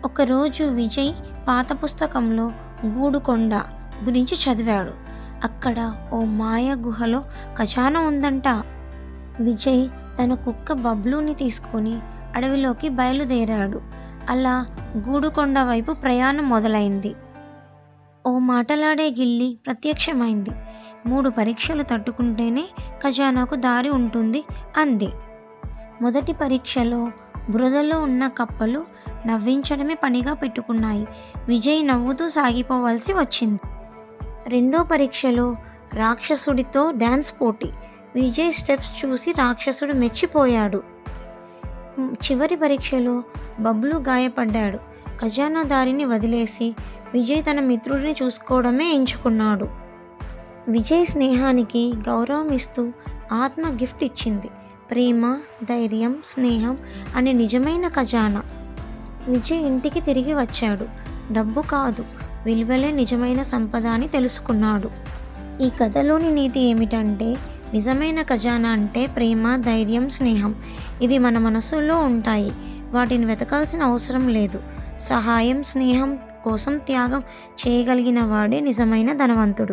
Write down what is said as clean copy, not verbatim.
ఒకరోజు విజయ్ పాత పుస్తకంలో గూడుకొండ గురించి చదివాడు. అక్కడ ఓ మాయ గుహలో ఖజానా ఉందంట. విజయ్ తన కుక్క బబ్లూని తీసుకొని అడవిలోకి బయలుదేరాడు. అలా గూడుకొండ వైపు ప్రయాణం మొదలైంది. ఓ మాటలాడే గిల్లి ప్రత్యక్షమైంది. 3 పరీక్షలు తట్టుకుంటేనే ఖజానాకు దారి ఉంటుంది అంది. మొదటి పరీక్షలో బురదలో ఉన్న కప్పలు నవ్వించడమే పనిగా పెట్టుకున్నాయి. విజయ్ నవ్వుతూ సాగిపోవలసి వచ్చింది. రెండో పరీక్షలో రాక్షసుడితో డ్యాన్స్ పోటీ. విజయ్ స్టెప్స్ చూసి రాక్షసుడు మెచ్చిపోయాడు. చివరి పరీక్షలో బబ్లు గాయపడ్డాడు. ఖజానా దారిని వదిలేసి విజయ్ తన మిత్రుడిని చూసుకోవడమే ఎంచుకున్నాడు. విజయ్ స్నేహానికి గౌరవం ఇస్తూ ఆత్మ గిఫ్ట్ ఇచ్చింది. ప్రేమ, ధైర్యం, స్నేహం అనే నిజమైన ఖజానా. విజయ్ ఇంటికి తిరిగి వచ్చాడు. డబ్బు కాదు, విలువలే నిజమైన సంపద అని తెలుసుకున్నాడు. ఈ కథలోని నీతి ఏమిటంటే, నిజమైన ఖజానా అంటే ప్రేమ, ధైర్యం, స్నేహం. ఇవి మన మనసులో ఉంటాయి. వాటిని వెతకాల్సిన అవసరం లేదు. సహాయం, స్నేహం కోసం త్యాగం చేయగలిగిన వాడే నిజమైన ధనవంతుడు.